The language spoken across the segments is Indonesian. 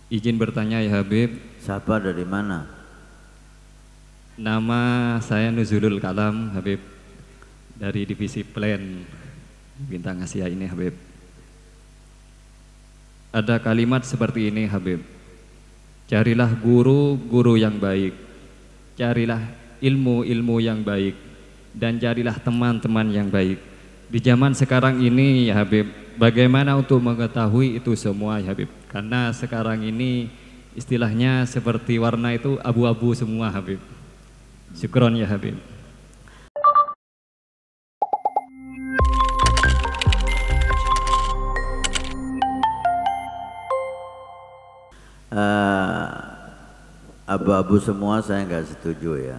Izin bertanya ya Habib. Siapa dari mana? Nama saya Nuzulul Kalam Habib, dari divisi Plan Bintang Asia ini Habib. Ada kalimat seperti ini Habib. Carilah guru-guru yang baik, carilah ilmu-ilmu yang baik, dan carilah teman-teman yang baik. Di zaman sekarang ini ya Habib, bagaimana untuk mengetahui itu semua ya Habib? Karena sekarang ini istilahnya seperti warna itu abu-abu semua Habib. Syukron ya Habib. Abu-abu semua saya nggak setuju ya.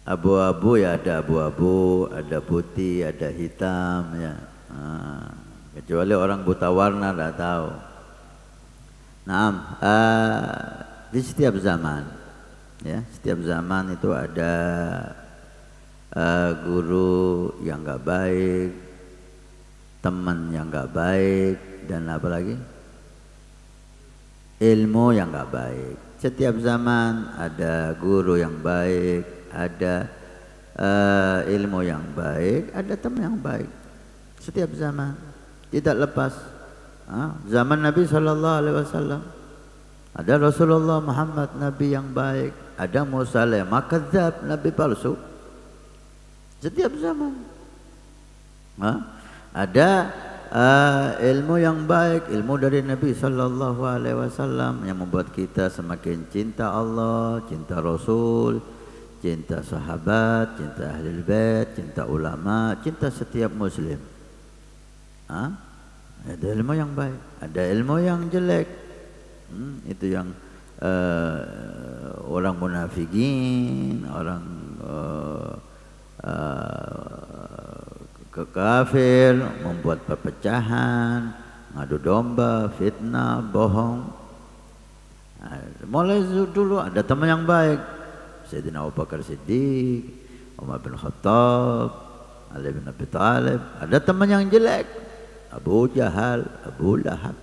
Abu-abu ya ada abu-abu, ada putih, ada hitam ya. Kecuali orang buta warna nggak tahu. Nah, di setiap zaman, ya setiap zaman itu ada guru yang nggak baik, teman yang nggak baik, dan apa lagi? Ilmu yang nggak baik. Setiap zaman ada guru yang baik, ada ilmu yang baik, ada teman yang baik. Setiap zaman tidak lepas. Zaman Nabi SAW ada Rasulullah Muhammad, Nabi yang baik. Ada Musailama kadzab, Nabi palsu. Setiap zaman ada ilmu yang baik, ilmu dari Nabi SAW yang membuat kita semakin cinta Allah, cinta Rasul, cinta sahabat, cinta ahli bait, cinta ulama, cinta setiap muslim. Ada ilmu yang baik, ada ilmu yang jelek. Itu yang orang munafikin, orang kafir, membuat perpecahan, ngadu domba, fitnah, bohong. Mulai dulu ada teman yang baik, Sayyidina Abu Bakar Siddiq, Umar bin Khattab, Ali bin Abi Thalib. Ada teman yang jelek, Abu Jahal, Abu Lahab.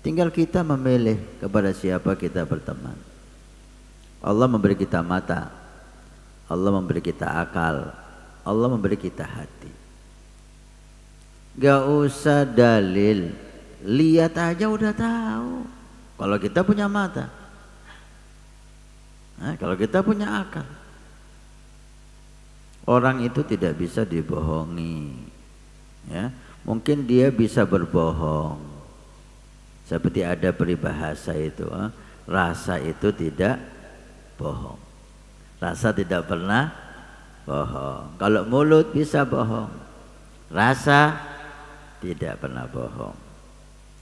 Tinggal kita memilih kepada siapa kita berteman. Allah memberi kita mata, Allah memberi kita akal, Allah memberi kita hati. Gak usah dalil, lihat aja udah tahu. Kalau kita punya mata, kalau kita punya akal, orang itu tidak bisa dibohongi. Ya, mungkin dia bisa berbohong. Seperti ada peribahasa itu, rasa itu tidak bohong. Rasa tidak pernah bohong. Kalau mulut bisa bohong, rasa tidak pernah bohong.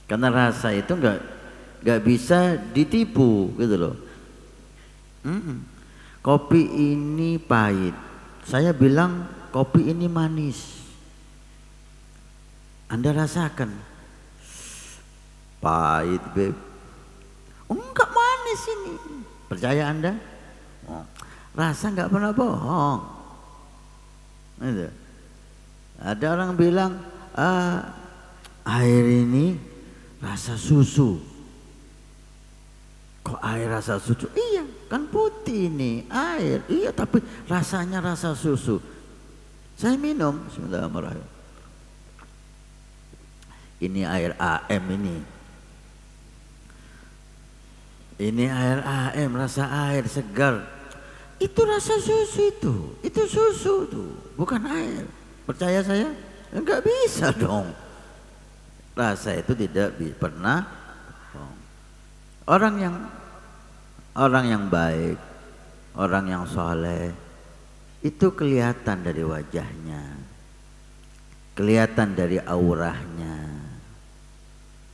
Karena rasa itu nggak bisa ditipu gitu loh. Kopi ini pahit, saya bilang kopi ini manis. Anda rasakan, pahit beb, enggak manis ini. Percaya Anda? Rasa nggak pernah bohong. Gitu. Ada orang bilang air ini rasa susu. Kok air rasa susu? Iya, kan putih ini air. Iya, tapi rasanya rasa susu. Saya minum, bismillahirrahmanirrahim. Ini air AM ini. Ini air AM, rasa air segar. Itu rasa susu itu susu tuh, bukan air. Percaya saya? Enggak bisa dong. Rasa itu tidak pernah. Orang yang baik, orang yang soleh, itu kelihatan dari wajahnya, kelihatan dari auranya.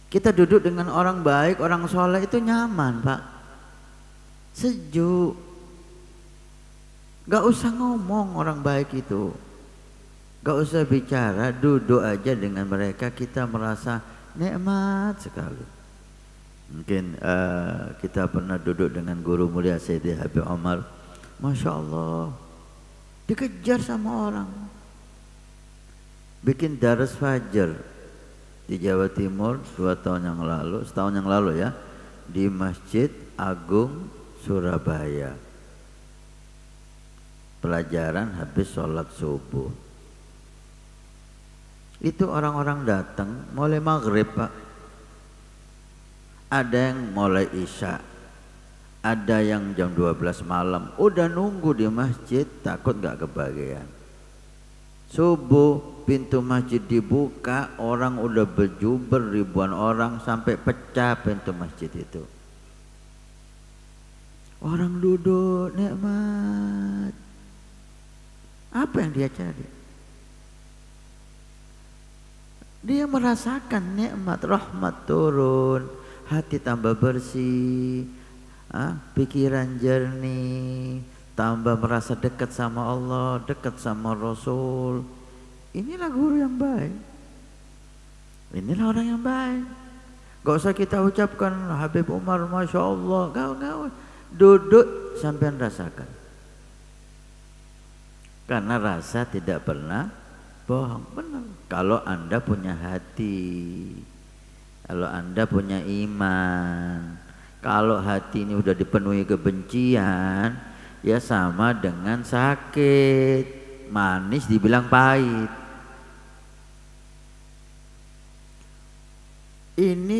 Kita duduk dengan orang baik, orang soleh itu nyaman, Pak. Sejuk. Gak usah ngomong orang baik itu. Gak usah bicara, duduk aja dengan mereka kita merasa nikmat sekali. Mungkin kita pernah duduk dengan guru mulia Sayyidi Habib Omar. Masya Allah, dikejar sama orang. Bikin daras fajar. di Jawa Timur 2 tahun yang lalu, setahun yang lalu ya, di Masjid Agung Surabaya. Pelajaran habis sholat subuh. Itu orang-orang datang mulai maghrib Pak. Ada yang mulai isya, ada yang jam 12 malam. Udah nunggu di masjid, takut gak kebagian. Subuh pintu masjid dibuka, orang udah berjubel ribuan orang sampai pecah pintu masjid itu. Orang duduk nikmat. Apa yang dia cari? Dia merasakan nikmat rahmat turun, hati tambah bersih, pikiran jernih, tambah merasa dekat sama Allah, dekat sama Rasul. Inilah guru yang baik. Inilah orang yang baik. Gak usah kita ucapkan Habib Umar Masya Allah. Gak. Duduk sampai rasakan. Karena rasa tidak pernah bohong. Benar. Kalau Anda punya hati, kalau Anda punya iman, kalau hati ini udah dipenuhi kebencian, ya sama dengan sakit. Manis dibilang pahit. Ini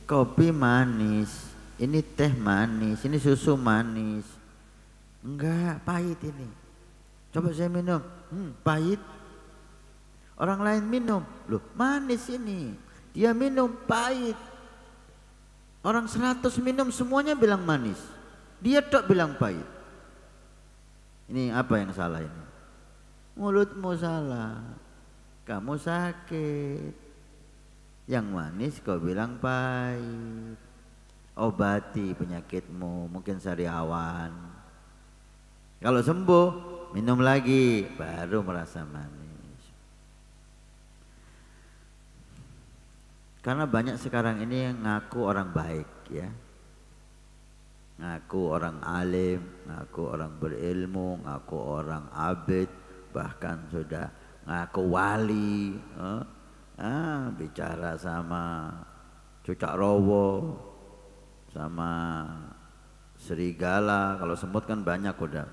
kopi manis, ini teh manis, ini susu manis. Enggak, pahit ini. Coba saya minum, pahit. Orang lain minum, loh manis ini. Dia minum pahit. Orang 100 minum semuanya bilang manis. Dia tok bilang pahit. Ini apa yang salah ini? Mulutmu salah. Kamu sakit. Yang manis kau bilang pahit. Obati penyakitmu, mungkin sariawan. Kalau sembuh, minum lagi, baru merasa manis. Karena banyak sekarang ini yang ngaku orang baik ya. Ngaku orang alim, ngaku orang berilmu, ngaku orang abid, bahkan sudah ngaku wali. Bicara sama cucak rowo, sama serigala, kalau semut kan banyak udah.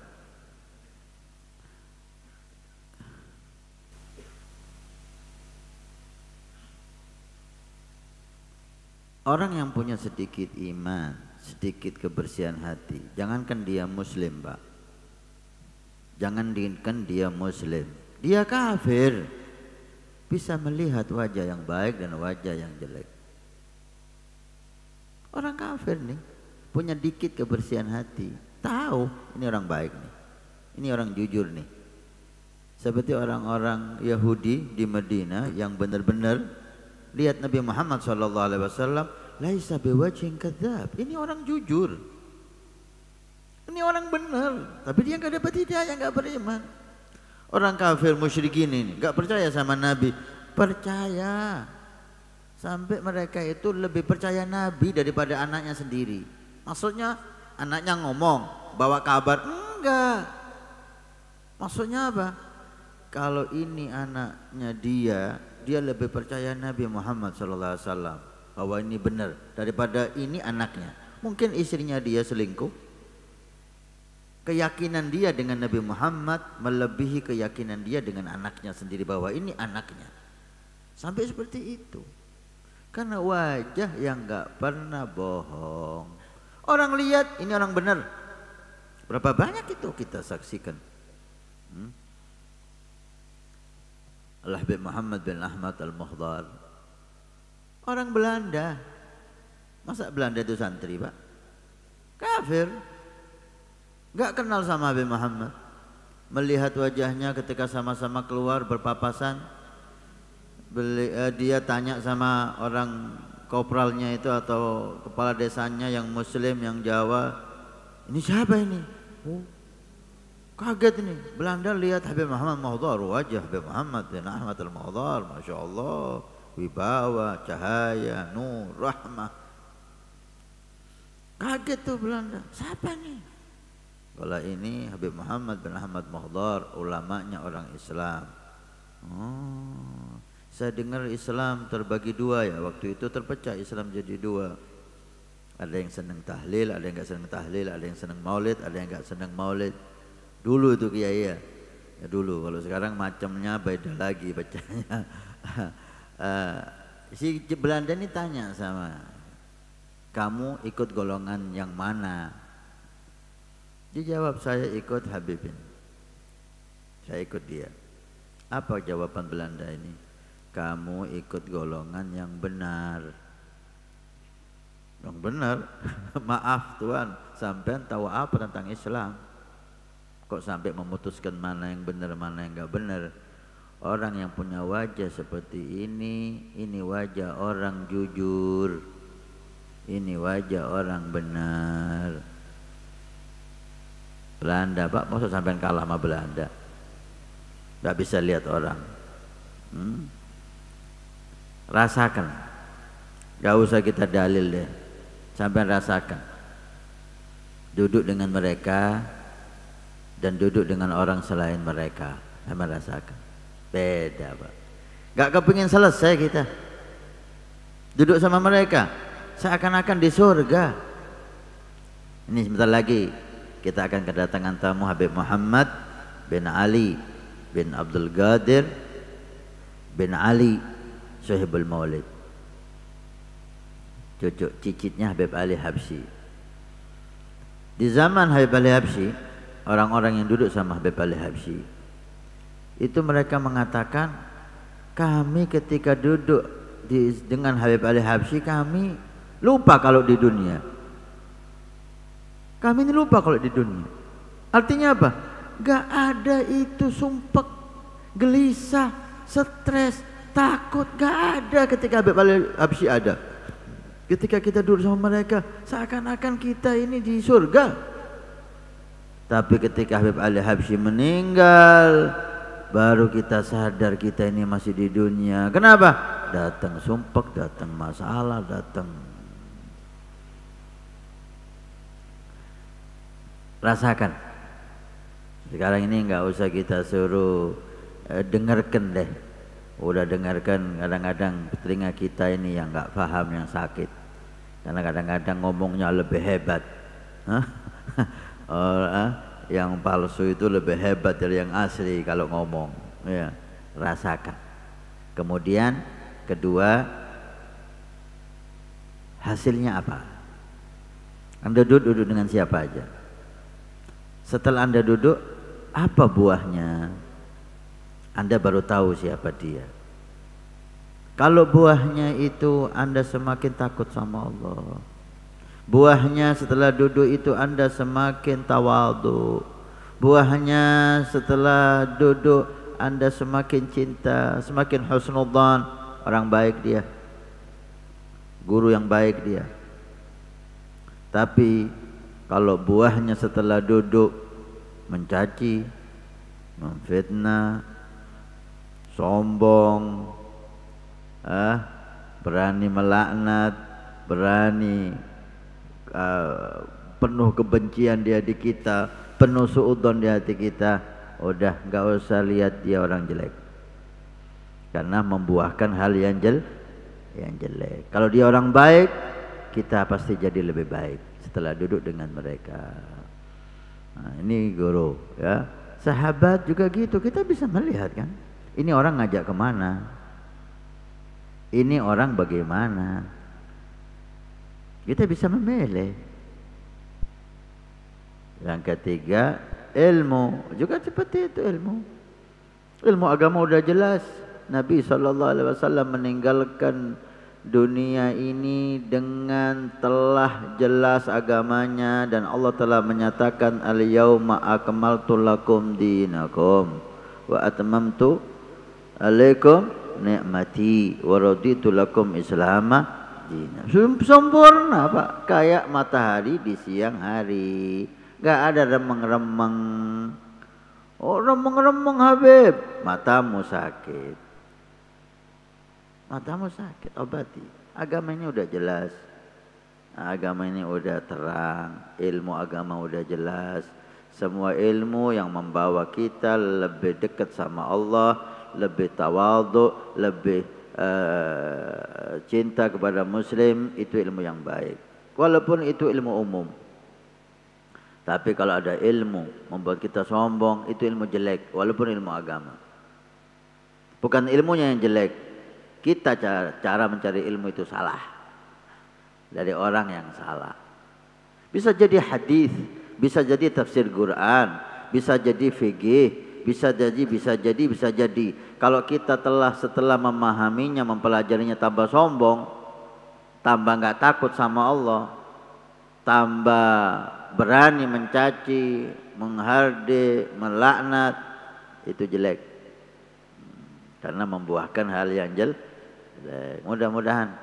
Orang yang punya sedikit iman, sedikit kebersihan hati, jangankan dia muslim Pak, jangankan dia muslim, dia kafir bisa melihat wajah yang baik dan wajah yang jelek. Orang kafir nih punya dikit kebersihan hati, tahu ini orang baik nih, ini orang jujur nih. Seperti orang-orang Yahudi di Madinah yang benar-benar lihat Nabi Muhammad SAW, laisa biwajhin kadzab. Ini orang jujur, ini orang benar, tapi dia nggak dapat hidayah, nggak beriman. Orang kafir musyrikin ini nggak percaya sama Nabi, percaya. Sampai mereka itu lebih percaya Nabi daripada anaknya sendiri. Maksudnya anaknya ngomong, bawa kabar, enggak. Maksudnya apa? Kalau ini anaknya dia lebih percaya Nabi Muhammad SAW bahwa ini benar daripada ini anaknya. Mungkin istrinya dia selingkuh. Keyakinan dia dengan Nabi Muhammad melebihi keyakinan dia dengan anaknya sendiri bahwa ini anaknya. Sampai seperti itu. Karena wajah yang gak pernah bohong. Orang lihat ini orang benar. Berapa banyak itu kita saksikan. Al-Habib Muhammad bin Ahmad Al-Muhdar, orang Belanda. Masa Belanda itu santri Pak? Kafir, gak kenal sama Habib Muhammad. Melihat wajahnya ketika sama-sama keluar berpapasan, dia tanya sama orang kopralnya itu atau kepala desanya yang muslim, yang Jawa, ini siapa ini? Kaget ini, Belanda lihat Habib Muhammad Muhdar, wajah Habib Muhammad bin Ahmad Al-Muhdar, Masya Allah, wibawa, cahaya, nur, rahmah. Kaget tuh Belanda, siapa nih? Kalau ini Habib Muhammad bin Ahmad Muhdar, ulamanya orang Islam. Saya dengar Islam terbagi dua ya, waktu itu terpecah Islam jadi dua. Ada yang senang tahlil, ada yang enggak senang tahlil, ada yang senang maulid, ada yang enggak senang maulid. Dulu itu kiai ya. Ya dulu, kalau sekarang macamnya beda lagi bacanya. Si Belanda ini tanya sama, kamu ikut golongan yang mana? Dijawab, saya ikut Habibin. Saya ikut dia. Apa jawaban Belanda ini? Kamu ikut golongan yang benar. Yang benar? Maaf Tuhan, sampean tahu apa tentang Islam? Kok sampai memutuskan mana yang benar, mana yang enggak benar? Orang yang punya wajah seperti ini wajah orang jujur. Ini wajah orang benar. Belanda Pak, maksud sampean kalah sama Belanda? Enggak bisa lihat orang. Rasakan, gak usah kita dalil deh, sampai rasakan. Duduk dengan mereka dan duduk dengan orang selain mereka, sampai rasakan. Beda Pak. Gak kepingin selesai kita duduk sama mereka, seakan-akan di surga. Ini sebentar lagi kita akan kedatangan tamu Habib Muhammad bin Ali bin Abdul Qadir bin Ali Sohibul Maulid, cucu cicitnya Habib Ali Habsyi. Di zaman Habib Ali Habsyi, orang-orang yang duduk sama Habib Ali Habsyi itu mereka mengatakan, kami ketika duduk dengan Habib Ali Habsyi, kami lupa kalau di dunia. Kami ini lupa kalau di dunia. Artinya apa? Gak ada itu sumpek, gelisah, stres, takut, gak ada ketika Habib Ali Habsyi ada. Ketika kita duduk sama mereka, seakan-akan kita ini di surga. Tapi ketika Habib Ali Habsyi meninggal, baru kita sadar kita ini masih di dunia. Kenapa? Datang sumpek, datang masalah, datang. Rasakan. Sekarang ini nggak usah kita suruh dengarkan deh. Udah dengarkan, kadang-kadang telinga kita ini yang nggak paham, yang sakit. Karena kadang-kadang ngomongnya lebih hebat. Yang palsu itu lebih hebat dari yang asli kalau ngomong. Ya, rasakan. Kemudian kedua, hasilnya apa? Anda duduk dengan siapa aja? Setelah Anda duduk, apa buahnya? Anda baru tahu siapa dia. Kalau buahnya itu Anda semakin takut sama Allah, buahnya setelah duduk itu Anda semakin tawadhu, buahnya setelah duduk Anda semakin cinta, semakin husnudzan, orang baik dia, guru yang baik dia. Tapi kalau buahnya setelah duduk mencaci, memfitnah, sombong, berani melaknat, berani penuh kebencian di hati kita, penuh suudzon di hati kita, udah nggak usah lihat dia orang jelek, karena membuahkan hal yang jelek. Kalau dia orang baik, kita pasti jadi lebih baik setelah duduk dengan mereka. Nah, ini guru ya. Sahabat juga gitu, kita bisa melihat kan, ini orang ngajak kemana, ini orang bagaimana, kita bisa memilih. Yang ketiga, ilmu juga seperti itu. Ilmu agama udah jelas. Nabi SAW meninggalkan dunia ini dengan telah jelas agamanya, dan Allah telah menyatakan al-yauma akmaltu lakum dinakum wa atmamtu alaikum ni'mati wa raditu lakum islama dina. Sempurna Pak, kayak matahari di siang hari, gak ada remeng-remeng. Oh, remeng-remeng Habib, matamu sakit, matamu sakit, obati. Agama ini udah jelas, agama ini udah terang, ilmu agama udah jelas. Semua ilmu yang membawa kita lebih dekat sama Allah, lebih tawadhu, lebih cinta kepada muslim, itu ilmu yang baik. Walaupun itu ilmu umum. Tapi kalau ada ilmu membuat kita sombong, itu ilmu jelek, walaupun ilmu agama. Bukan ilmunya yang jelek, kita cara mencari ilmu itu salah. Dari orang yang salah. Bisa jadi hadis, bisa jadi tafsir Quran, bisa jadi fikih, bisa jadi. Kalau kita setelah memahaminya, mempelajarinya tambah sombong, tambah nggak takut sama Allah, tambah berani mencaci, menghardik, melaknat, itu jelek. Karena membuahkan hal yang jelek. Mudah-mudahan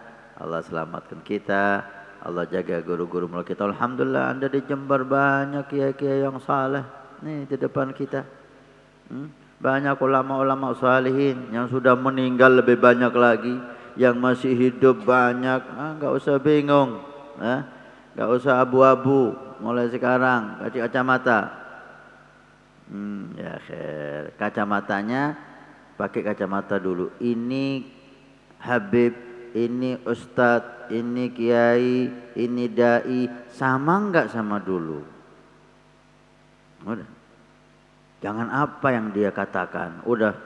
Allah selamatkan kita, Allah jaga guru-guru mulut kita. Alhamdulillah, Anda di Jember banyak kiai-kiai yang saleh. Nih di depan kita. Banyak ulama-ulama salihin yang sudah meninggal, lebih banyak lagi. Yang masih hidup banyak. Nggak usah bingung. Nggak usah abu-abu. Mulai sekarang kasih kacamata. Ya khair. Kacamatanya pakai kacamata dulu. Ini Habib, ini Ustadz, ini Kiai, ini Dai, sama enggak sama dulu? Udah. Jangan apa yang dia katakan. Udah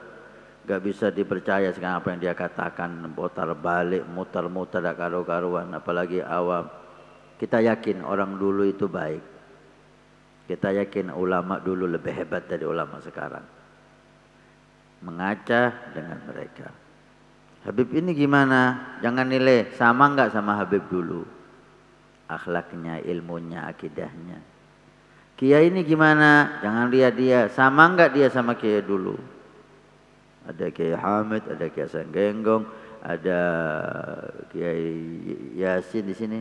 enggak bisa dipercaya sekarang apa yang dia katakan. Putar balik, muter-muter, tak karu-karuan. Apalagi awam. Kita yakin orang dulu itu baik. Kita yakin ulama dulu lebih hebat dari ulama sekarang. Mengaca dengan mereka. Habib ini gimana? Jangan nilai sama enggak sama Habib dulu. Akhlaknya, ilmunya, akidahnya. Kiai ini gimana? Jangan lihat dia. Sama enggak dia sama Kiai dulu? Ada Kiai Hamid, ada Kiai Hasan Genggong, ada Kiai Yasin di sini.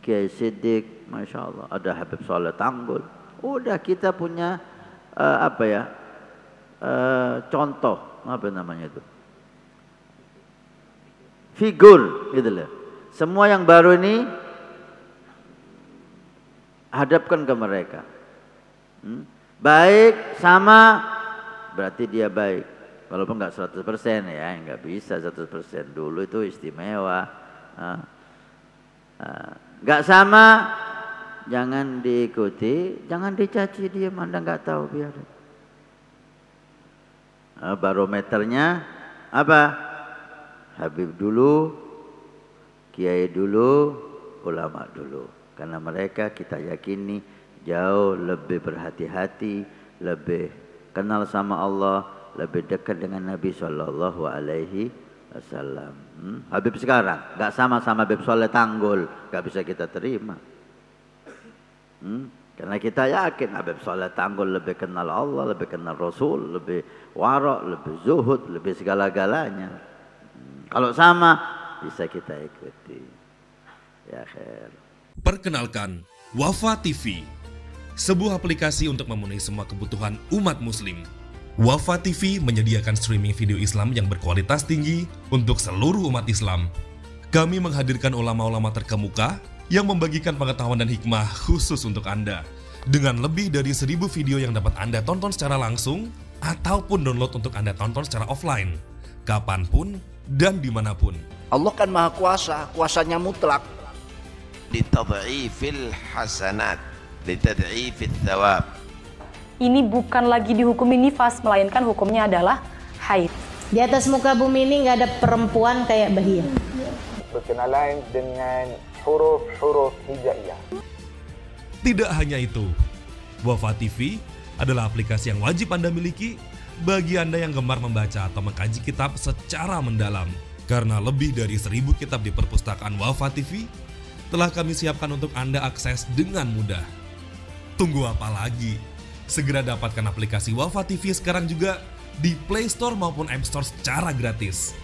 Kiai Siddiq, Masya Allah. Ada Habib Soleh Tanggul. Udah kita punya contoh, apa namanya itu? Figur, gitu loh. Semua yang baru ini hadapkan ke mereka. Baik sama berarti dia baik. Walaupun enggak 100% ya, enggak bisa 100%. Dulu itu istimewa. Enggak sama, jangan diikuti, jangan dicaci dia, Anda enggak tahu, biarin. Barometernya apa? Habib dulu, Kiai dulu, ulama dulu. Karena mereka kita yakini jauh lebih berhati-hati, lebih kenal sama Allah, lebih dekat dengan Nabi Sallallahu Alaihi Wasallam. Habib sekarang nggak sama Habib Soleh Tanggul, nggak bisa kita terima. Karena kita yakin Habib Soleh Tanggul lebih kenal Allah, lebih kenal Rasul, lebih warok, lebih zuhud, lebih segala-galanya. Kalau sama bisa kita ikuti. Ya khair. Perkenalkan, Wafa TV, sebuah aplikasi untuk memenuhi semua kebutuhan umat muslim. Wafa TV menyediakan streaming video Islam yang berkualitas tinggi untuk seluruh umat Islam. Kami menghadirkan ulama-ulama terkemuka yang membagikan pengetahuan dan hikmah khusus untuk Anda. Dengan lebih dari 1000 video yang dapat Anda tonton secara langsung ataupun download untuk Anda tonton secara offline, kapanpun dan dimanapun. Allah kan maha kuasa, kuasanya mutlak. Litad'ifil hasanat, litad'ifil thawab. Ini bukan lagi dihukumi nifas, melainkan hukumnya adalah haid. Di atas muka bumi ini nggak ada perempuan kayak Bahia. Berkenalan dengan huruf-huruf hijaiyah. Tidak hanya itu, Wafa TV adalah aplikasi yang wajib Anda miliki bagi Anda yang gemar membaca atau mengkaji kitab secara mendalam. Karena lebih dari 1000 kitab di perpustakaan Wafa TV telah kami siapkan untuk Anda akses dengan mudah. Tunggu apa lagi? Segera dapatkan aplikasi Wafa TV sekarang juga di Play Store maupun App Store secara gratis.